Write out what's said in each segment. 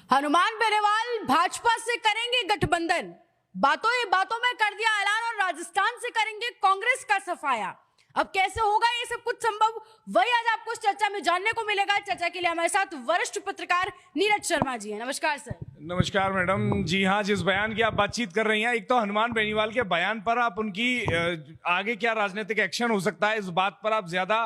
हनुमान बेनीवाल भाजपा से करेंगे गठबंधन। बातों ही बातों में कर दिया ऐलान और राजस्थान से करेंगे कांग्रेस का सफाया। अब कैसे होगा ये सब कुछ संभव, वही आज आपको इस चर्चा में जानने को मिलेगा। चर्चा के लिए हमारे साथ वरिष्ठ पत्रकार नीरज शर्मा जी हैं। नमस्कार सर। नमस्कार मैडम जी। हाँ, जिस बयान की आप बातचीत कर रही हैं, एक तो हनुमान बेनीवाल के बयान पर आप उनकी आगे क्या राजनीतिक एक्शन हो सकता है, इस बात पर आप ज्यादा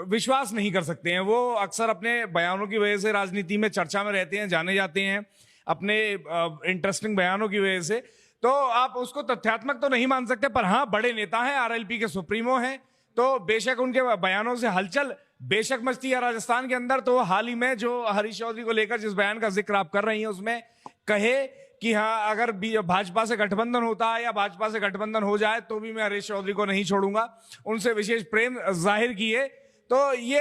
विश्वास नहीं कर सकते हैं। वो अक्सर अपने बयानों की वजह से राजनीति में चर्चा में रहते हैं, जाने जाते हैं अपने इंटरेस्टिंग बयानों की वजह से। तो आप उसको तथ्यात्मक तो नहीं मान सकते, पर हाँ, बड़े नेता हैं, आरएलपी के सुप्रीमो हैं, तो बेशक उनके बयानों से हलचल बेशक मचती है राजस्थान के अंदर। तो हाल ही में जो हरीश चौधरी को लेकर जिस बयान का जिक्र आप कर रही हैं, उसमें कहे कि हाँ, अगर भाजपा से गठबंधन होता है या भाजपा से गठबंधन हो जाए तो भी मैं हरीश चौधरी को नहीं छोड़ूंगा, उनसे विशेष प्रेम जाहिर किए। तो ये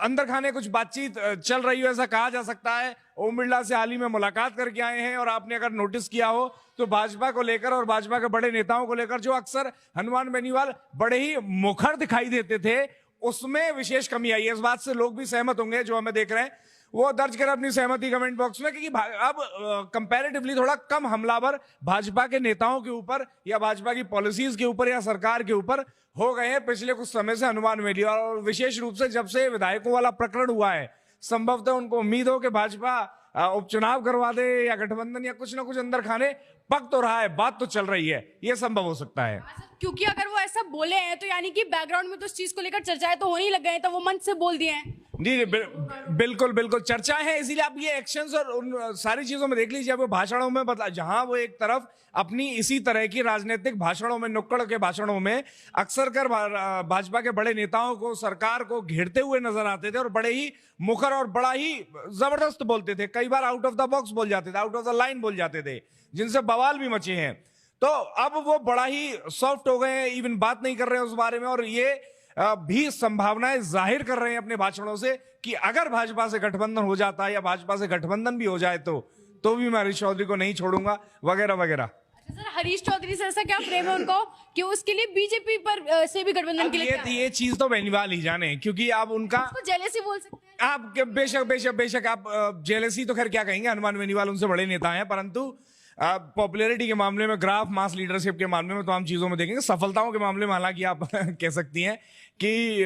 अंदर खाने कुछ बातचीत चल रही हो, ऐसा कहा जा सकता है। ओम बिरला से हाल ही में मुलाकात करके आए हैं, और आपने अगर नोटिस किया हो तो भाजपा को लेकर और भाजपा के बड़े नेताओं को लेकर जो अक्सर हनुमान बेनीवाल बड़े ही मुखर दिखाई देते थे, उसमें विशेष कमी आई है। इस बात से लोग भी सहमत होंगे जो हमें देख रहे हैं, वो दर्ज करें अपनी सहमति कमेंट बॉक्स में, क्योंकि अब कंपैरेटिवली थोड़ा कम हमलावर भाजपा के नेताओं के ऊपर या भाजपा की पॉलिसीज के ऊपर या सरकार के ऊपर हो गए हैं पिछले कुछ समय से हनुमान बेनीवाल। और विशेष रूप से जब से विधायकों वाला प्रकरण हुआ है, संभवतः उनको उम्मीद हो कि भाजपा उपचुनाव करवा दे या गठबंधन या कुछ ना कुछ अंदर खाने पक तो रहा है, बात तो चल रही है, ये संभव हो सकता है। क्योंकि अगर वो ऐसा बोले हैं तो यानी कि बैकग्राउंड में तो इस चीज को लेकर चर्चाएं तो होने ही लग गए हैं, तो वो मंच से बोल दिए हैं। जी बिल्कुल बिल्कुल चर्चा है, इसीलिए आप ये एक्शंस और उन सारी चीजों में देख लीजिए। वो भाषणों में जहां वो एक तरफ अपनी इसी तरह की राजनीतिक भाषणों में, नुक्कड़ के भाषणों में अक्सर कर भाजपा के बड़े नेताओं को, सरकार को घेरते हुए नजर आते थे और बड़े ही मुखर और बड़ा ही जबरदस्त बोलते थे। कई बार आउट ऑफ द बॉक्स बोल जाते थे, आउट ऑफ द लाइन बोल जाते थे, जिनसे बवाल भी मचे हैं। तो अब वो बड़ा ही सॉफ्ट हो गए हैं, इवन बात नहीं कर रहे हैं उस बारे में, और ये भी संभावनाएं जाहिर कर रहे हैं अपने भाषणों से कि अगर भाजपा से गठबंधन हो जाता है या भाजपा से गठबंधन भी हो जाए तो भी मैं हरीश चौधरी को नहीं छोड़ूंगा, वगैरह वगैरह। अच्छा सर, हरीश चौधरी से ऐसा क्या प्रेम है उनको कि उसके लिए बीजेपी पर से भी गठबंधन के लिए ये चीज तो बेनीवाल ही जाने, क्योंकि आप उनका जेलेसी बोल सकते हैं आप बेशक बेशक बेशक आप जेलेसी तो खैर क्या कहेंगे, हनुमान बेनीवाल उनसे बड़े नेता हैं, परंतु पॉपुलैरिटी के मामले में, ग्राफ मास लीडरशिप के मामले में तो हम चीजों में देखेंगे। सफलताओं के मामले में हालांकि आप कह सकती हैं कि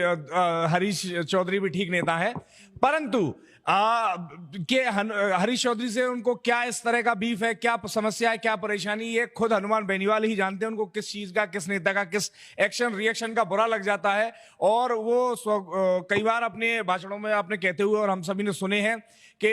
हरीश चौधरी भी ठीक नेता है, परंतु हरीश चौधरी से उनको क्या इस तरह का बीफ है, क्या समस्या है, क्या परेशानी, ये खुद हनुमान बेनीवाल ही जानते हैं। उनको किस चीज का, किस नेता का, किस एक्शन रिएक्शन का बुरा लग जाता है, और वो कई बार अपने भाषणों में आपने कहते हुए और हम सभी ने सुने हैं कि